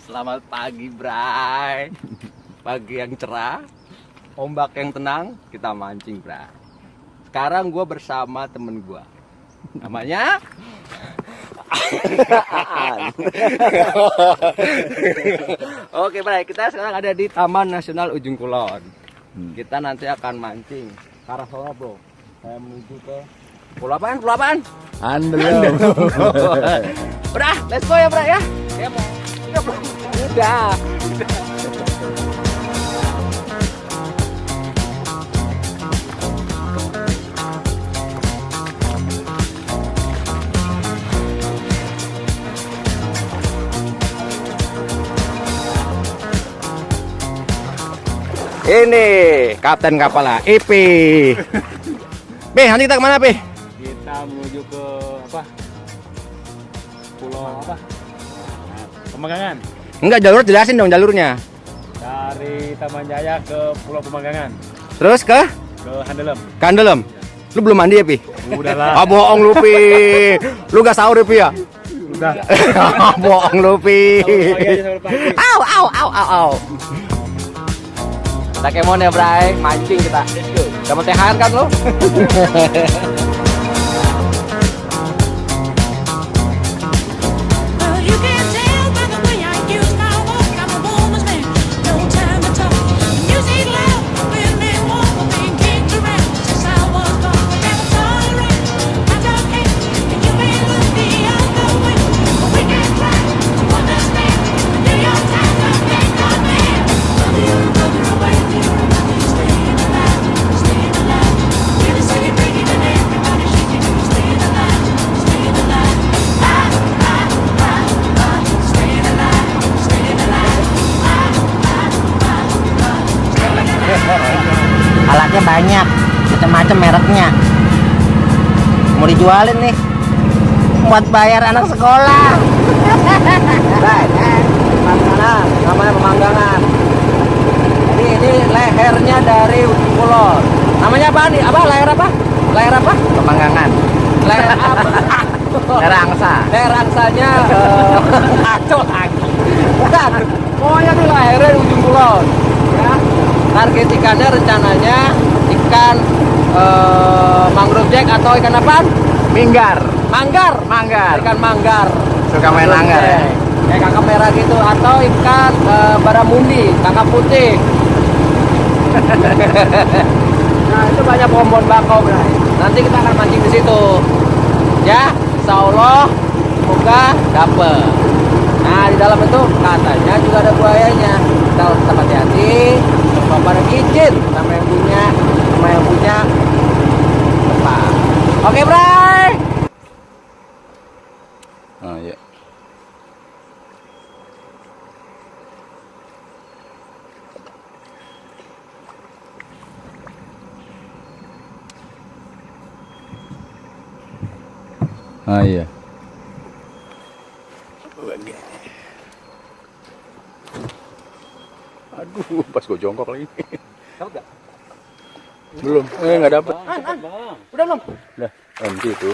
Selamat pagi, Bray. Pagi yang cerah, ombak yang tenang, kita mancing, Bray. Sekarang gue bersama temen gue. Namanya Aan. Oke, Bray, kita sekarang ada di Taman Nasional Ujung Kulon. Kita nanti akan mancing ke arah sana, bro. Saya menuju ke pulau apaan? Pulau apaan? Andel. Udah, let's go ya, Bray ya. Ya, mau. Udah. Ini kapten kapalnya Ipi. Be, nanti kita kemana, Be? Kita menuju ke apa? Pulau apa? Nah, Pemanggangan. Enggak, jalur jelasin dong jalurnya. Dari Taman Jaya ke Pulau Pemanggangan. Terus ke Handelem. Kandelem. Lu belum mandi ya, Pi? Udahlah. Ah, bohong lu, Pi. Lu gak sahur ya, Pi ya? Udah. Bohong lu, Pi. Sahur pagi. Au, au, au, au, au. Kita kemon ya, Bray. Mancing kita. Udah mau THR kan lu? Alatnya banyak, macam-macam mereknya. Mau dijualin nih buat bayar anak sekolah. Pemanggangan, namanya Pemanggangan. Jadi ini lehernya dari Ujung Kulon. Namanya apa nih? Apa? Leher apa? Leher apa? Pemanggangan. Leher apa? Leher angsa. Leher angsanya ngaco lagi. Bukan. Pokoknya ini lehernya di Ujung Kulon. Ya. Target ikannya rencananya ikan mangrove jack atau ikan apa? Minggar. Manggar. Manggar. Ikan manggar. Suka main langgar ya. Kayak kakap merah gitu atau ikan baramundi, kakap putih. Nah, itu banyak pohon bakau, Bray. Nanti kita akan mancing di situ. Ya, insya Allah semoga dapet. Nah, di dalam itu katanya juga ada buayanya. Kita harus tetap hati-hati. Bapak ada izin sama yang punya tempat. Oke, Bray. Ah, ya. Ah, iya. Aduh, pas gue jongkok lagi. Tahu gak? Belum. Nggak dapet. Udah belum? Udah, MG itu.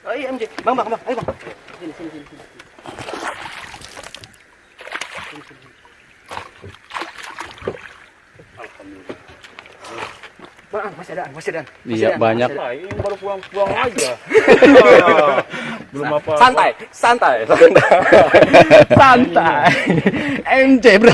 Oh iya, MJ. Bang, ayo bang. Sini. Bang, masih ada. Iya, banyak. Ini baru pulang aja. Belum apa. Santai. MJ, bro.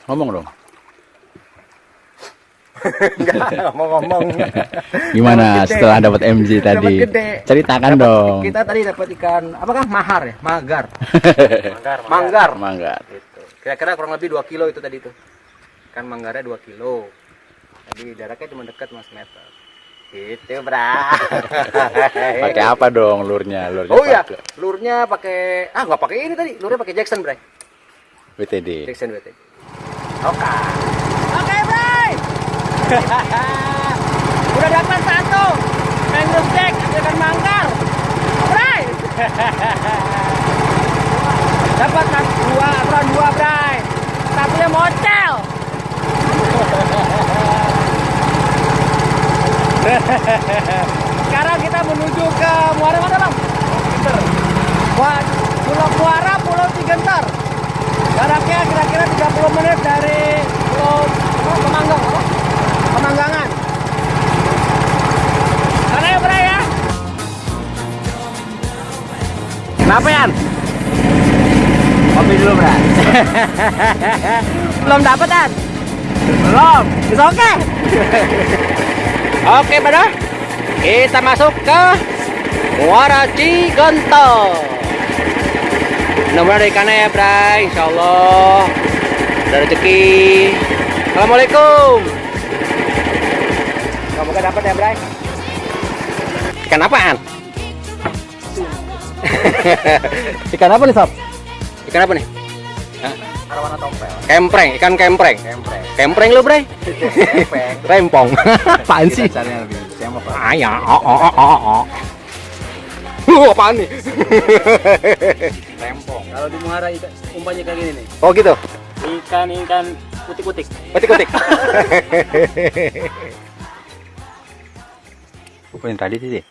Ngomong dong. Enggak mau ngomong. Gimana Dapat gede. setelah dapat MG tadi? Dapat gede. Ceritakan Dapat- dong. Kita tadi dapat ikan apakah mahar ya? Magar. Manggar. Manggar. Gitu. Kira-kira kurang lebih 2 kilo itu tadi tuh. Ikan manggarnya 2 kilo. Tadi jaraknya cuma dekat Mas meter. Gitu, Bra. Pakai apa dong lurnya? Lurnya Oh iya, pakai lurnya pakai nggak pakai ini tadi. Lurnya pakai Jackson, Bray. WTD. Jackson WTG. Oke. Oke, Bray. Udah dapat satu. Mangrove Jack, ikan manggar. Bray. Dapat dua, aturan dua, Bray. Satunya mocel. Sekarang kita menuju ke muara mana, Bang? Pulau Muara, Pulau Cigenter. Jaraknya kira-kira 30 menit dari Pulau Kemanggang, apa? Kemanggangan. Sana ya, Bray ya. Kenapa Yan? Kopi dulu, Bray. Belum dapat Yan? Belum. It's okay. Oke, pada kita masuk ke Muara Cigenter. Mudah-mudahan ada ikannya ya, Bray. Insya Allah ada rezeki. Assalamualaikum. Semoga dapat ya, Bray. Ikan apaan? Ikan apa nih, Sob? Ikan apa nih? Arwana tompel. Kempreng, ikan kempreng. Kempreng. Kempreng lu, Bray? Kempreng. Rempong. Apaan sih? Kita cari yang lebih siapa, Pak? Ah ya, apaan nih? Rempong. Kalau di Muara ikan umpannya kayak gini nih. Oh gitu. Ikan kutik-kutik. Kutik-kutik. Apa yang tadi sih?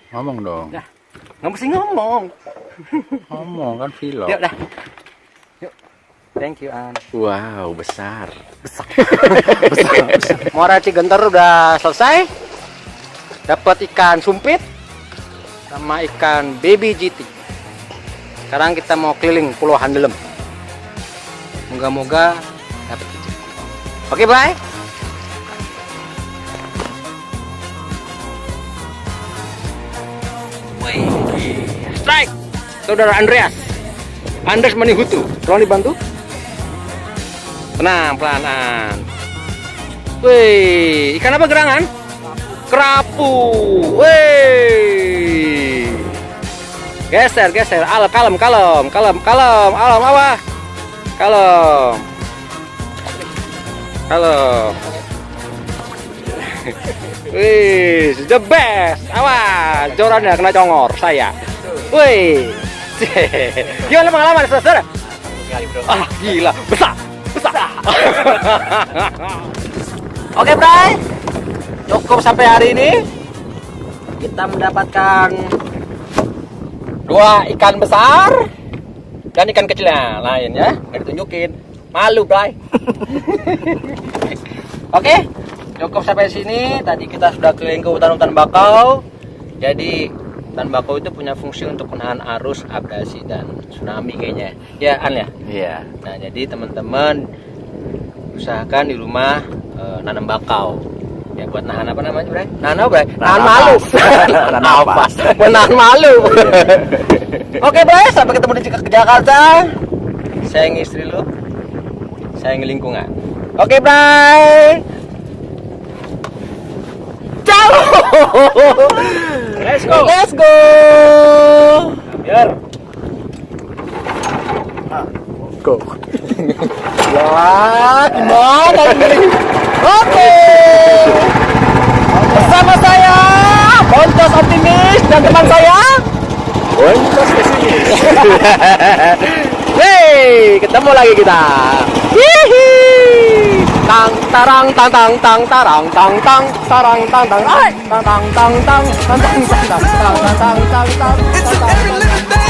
Ngomong dong. Nggak mesti ngomong. Ngomong kan vlog. Yuk dah. Yuk. Thank you, An. Wow, besar. Muara Cigenter udah selesai. Dapat ikan sumpit sama ikan baby GT. Sekarang kita mau keliling Pulau Handelem. Moga-moga dapat rezeki. Oke, bye. Strike, saudara Andreas. Andreas Manihutu, tolong dibantu. Tenang, pelanan. Wih, ikan apa gerangan? Kerapu. Wih. Geser, geser. Kalem, alam apa? Kalem. Wih, the best. Awas, jorannya kena congor saya. Wih. Gimana pengalaman, saudara? Ah, gila, besar. Oke, Bray. Cukup sampai hari ini. Kita mendapatkan 2 ikan besar dan ikan kecil yang lain ya. Nggak ditunjukin. Malu, Bray. Oke. Cukup sampai sini. Tadi kita sudah keliling ke hutan-hutan bakau. Jadi hutan bakau itu punya fungsi untuk menahan arus, abrasi dan tsunami kayaknya. Ya, An ya. Iya. Nah, jadi teman-teman usahakan di rumah nanam bakau. Ya buat nahan apa namanya, Bray? Nahan apa, Bray? Nahan malu. Nahan napas. Menahan malu. Oke, Bray, sampai ketemu di Jakarta. Sayang istri lu. Sayang lingkungan. Oke, Bray. Ciao. Let's go. Let's go. Biar. Go. Wah, gimana ini? Oke. Bersama saya, Bontos Optimis dan teman saya, Bontos pesimis. Wey, ketemu lagi kita. Hihi. Tang tarang tang tang tang tarang tang tang tarang tang tang. Ay, tang tang tang tang tang tang tang tang tang tang tang tang.